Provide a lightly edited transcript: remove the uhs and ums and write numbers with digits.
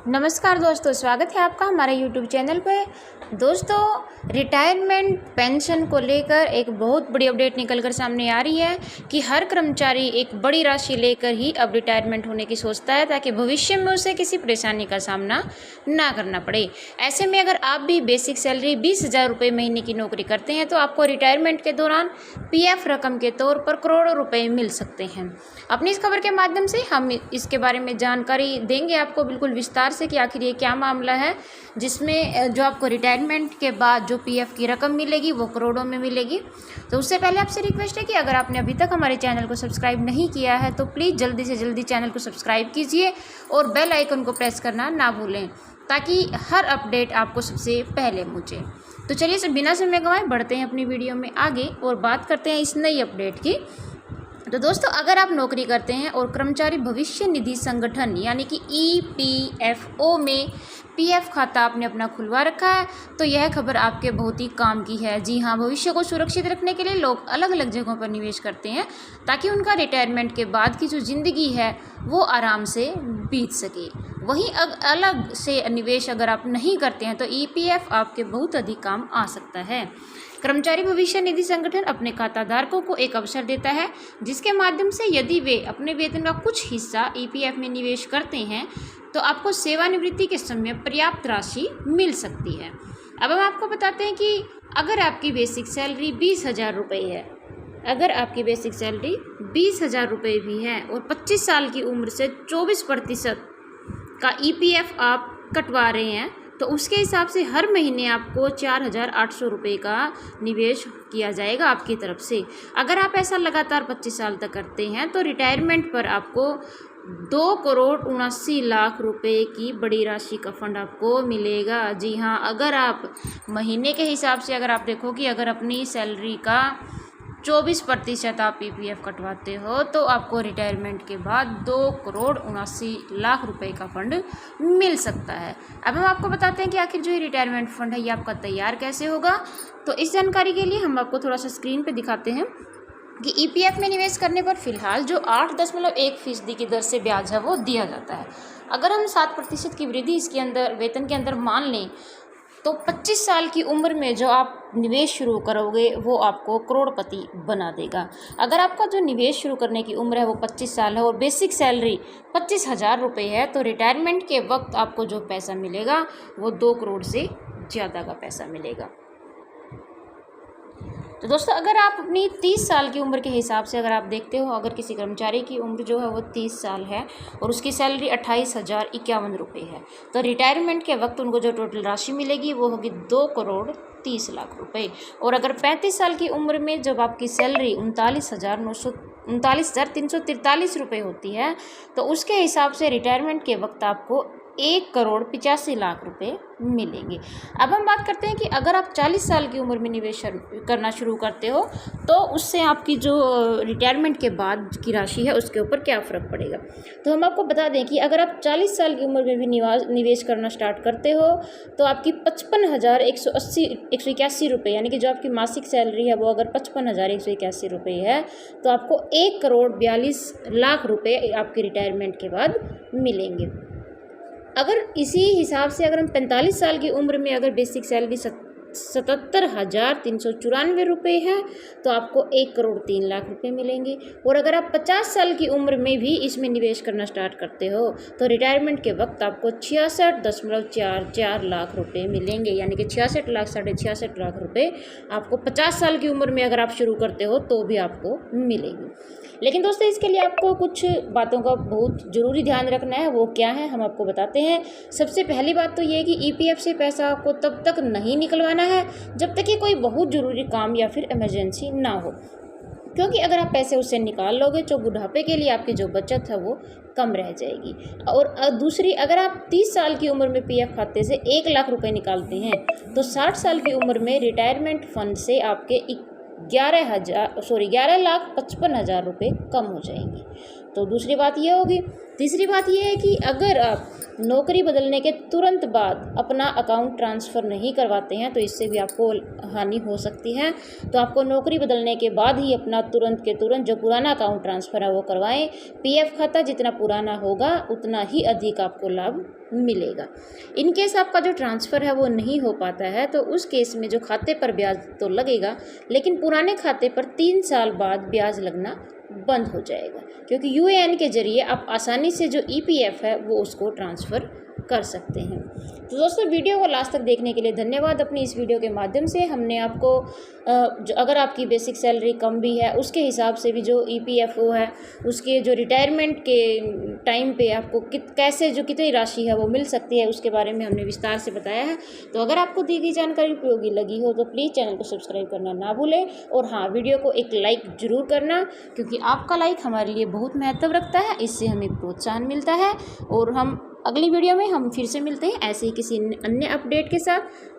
नमस्कार दोस्तों, स्वागत है आपका हमारे YouTube चैनल पे। दोस्तों, रिटायरमेंट पेंशन को लेकर एक बहुत बड़ी अपडेट निकल कर सामने आ रही है कि हर कर्मचारी एक बड़ी राशि लेकर ही अब रिटायरमेंट होने की सोचता है ताकि भविष्य में उसे किसी परेशानी का सामना ना करना पड़े। ऐसे में अगर आप भी बेसिक सैलरी 20,000 रुपये महीने की नौकरी करते हैं तो आपको रिटायरमेंट के दौरान PF रकम के तौर पर करोड़ों रुपये मिल सकते हैं। अपनी इस खबर के माध्यम से हम इसके बारे में जानकारी देंगे आपको बिल्कुल विस्तार से कि आखिर ये क्या मामला है जिसमें जो आपको रिटायरमेंट के बाद जो PF की रकम मिलेगी वो करोड़ों में मिलेगी। तो उससे पहले आपसे रिक्वेस्ट है कि अगर आपने अभी तक हमारे चैनल को सब्सक्राइब नहीं किया है तो प्लीज़ जल्दी से जल्दी चैनल को सब्सक्राइब कीजिए और बेल आइकन को प्रेस करना ना भूलें ताकि हर अपडेट आपको सबसे पहले पहुंचे। तो चलिए बिना समय गंवाए बढ़ते हैं अपनी वीडियो में आगे और बात करते हैं इस नई अपडेट की। तो दोस्तों, अगर आप नौकरी करते हैं और कर्मचारी भविष्य निधि संगठन यानी कि EPFO में PF खाता आपने अपना खुलवा रखा है तो यह खबर आपके बहुत ही काम की है। जी हाँ, भविष्य को सुरक्षित रखने के लिए लोग अलग अलग जगहों पर निवेश करते हैं ताकि उनका रिटायरमेंट के बाद की जो ज़िंदगी है वो आराम से बीत सके। वहीं अलग से निवेश अगर आप नहीं करते हैं तो EPF आपके बहुत अधिक काम आ सकता है। कर्मचारी भविष्य निधि संगठन अपने खाताधारकों को एक अवसर देता है जिसके माध्यम से यदि वे अपने वेतन का कुछ हिस्सा EPF में निवेश करते हैं तो आपको सेवानिवृत्ति के समय पर्याप्त राशि मिल सकती है। अब हम आपको बताते हैं कि अगर आपकी बेसिक सैलरी 20,000 रुपये है, अगर आपकी बेसिक सैलरी 20,000 रुपये भी है और 25 साल की उम्र से 24% का EPF आप कटवा रहे हैं तो उसके हिसाब से हर महीने आपको 4,800 रुपये का निवेश किया जाएगा आपकी तरफ से। अगर आप ऐसा लगातार 25 साल तक करते हैं तो रिटायरमेंट पर आपको 2,79,00,000 रुपये की बड़ी राशि का फंड आपको मिलेगा। जी हाँ, अगर आप महीने के हिसाब से अगर आप देखो कि अगर अपनी सैलरी का 24% आप EPF कटवाते हो तो आपको रिटायरमेंट के बाद 2,79,00,000 रुपये का फंड मिल सकता है। अब हम आपको बताते हैं कि आखिर जो ये रिटायरमेंट फंड है ये आपका तैयार कैसे होगा। तो इस जानकारी के लिए हम आपको थोड़ा सा स्क्रीन पे दिखाते हैं कि EPF में निवेश करने पर फिलहाल जो 8.1% की दर से ब्याज है वो दिया जाता है। अगर हम 7% की वृद्धि इसके अंदर वेतन के अंदर मान लें तो 25 साल की उम्र में जो आप निवेश शुरू करोगे वो आपको करोड़पति बना देगा। अगर आपका जो निवेश शुरू करने की उम्र है वो 25 साल है और बेसिक सैलरी 25,000 रुपये है तो रिटायरमेंट के वक्त आपको जो पैसा मिलेगा वो 2 करोड़ से ज़्यादा का पैसा मिलेगा। तो दोस्तों, अगर आप अपनी 30 साल की उम्र के हिसाब से अगर आप देखते हो, अगर किसी कर्मचारी की उम्र जो है वो 30 साल है और उसकी सैलरी 28,051 रुपये है तो रिटायरमेंट के वक्त उनको जो टोटल राशि मिलेगी वो होगी 2,30,00,000 रुपये। और अगर 35 साल की उम्र में जब आपकी सैलरी 39,343 रुपये होती है तो उसके हिसाब से रिटायरमेंट के वक्त आपको 1,85,00,000 रुपये मिलेंगे। अब हम बात करते हैं कि अगर आप 40 साल की उम्र में निवेश करना शुरू करते हो तो उससे आपकी जो रिटायरमेंट के बाद की राशि है उसके ऊपर क्या फ़र्क पड़ेगा। तो हम आपको बता दें कि अगर आप 40 साल की उम्र में भी निवेश करना स्टार्ट करते हो तो आपकी 55,181 रुपये यानी कि जो आपकी मासिक सैलरी है वो अगर 55,181 रुपये है तो आपको 1,42,00,000 रुपये आपके रिटायरमेंट के बाद मिलेंगे। अगर इसी हिसाब से अगर हम 45 साल की उम्र में अगर बेसिक सैलरी 77,394 रुपये है तो आपको 1,03,00,000 रुपये मिलेंगे। और अगर आप 50 साल की उम्र में भी इसमें निवेश करना स्टार्ट करते हो तो रिटायरमेंट के वक्त आपको 66.44 लाख रुपये मिलेंगे यानी कि 66 लाख 66.5 लाख रुपये आपको 50 साल की उम्र में अगर आप शुरू करते हो तो भी आपको मिलेंगे। लेकिन दोस्तों, इसके लिए आपको कुछ बातों का बहुत ज़रूरी ध्यान रखना है। वो क्या है हम आपको बताते हैं। सबसे पहली बात तो ये है कि EPF से पैसा आपको तब तक नहीं निकलवाना है जब तक कि कोई बहुत ज़रूरी काम या फिर इमरजेंसी ना हो, क्योंकि अगर आप पैसे उससे निकाल लोगे तो बुढ़ापे के लिए आपकी जो बचत है वो कम रह जाएगी। और दूसरी, अगर आप 30 साल की उम्र में PF खाते से 1,00,000 रुपये निकालते हैं तो 60 साल की उम्र में रिटायरमेंट फंड से आपके 11,55,000 रुपये कम हो जाएंगे। तो दूसरी बात ये होगी। तीसरी बात ये है कि अगर आप नौकरी बदलने के तुरंत बाद अपना अकाउंट ट्रांसफ़र नहीं करवाते हैं तो इससे भी आपको हानि हो सकती है। तो आपको नौकरी बदलने के बाद ही अपना तुरंत के तुरंत जो पुराना अकाउंट ट्रांसफ़र है वो करवाएं। पीएफ खाता जितना पुराना होगा उतना ही अधिक आपको लाभ मिलेगा। इन केस आपका जो ट्रांसफ़र है वो नहीं हो पाता है तो उस केस में जो खाते पर ब्याज तो लगेगा, लेकिन पुराने खाते पर 3 साल बाद ब्याज लगना बंद हो जाएगा, क्योंकि यूएएन के ज़रिए आप आसानी से जो ईपीएफ है वो उसको ट्रांसफ़र कर सकते हैं। तो दोस्तों, वीडियो को लास्ट तक देखने के लिए धन्यवाद। अपनी इस वीडियो के माध्यम से हमने आपको अगर आपकी बेसिक सैलरी कम भी है उसके हिसाब से भी जो ईपीएफओ है उसके जो रिटायरमेंट के टाइम पे आपको कैसे जो कितनी राशि है वो मिल सकती है उसके बारे में हमने विस्तार से बताया है। तो अगर आपको दी गई जानकारी उपयोगी लगी हो तो प्लीज़ चैनल को सब्सक्राइब करना ना भूलें और हाँ, वीडियो को एक लाइक ज़रूर करना, क्योंकि आपका लाइक हमारे लिए बहुत महत्व रखता है, इससे हमें प्रोत्साहन मिलता है। और हम अगली वीडियो में हम फिर से मिलते हैं ऐसे ही किसी अन्य अपडेट के साथ।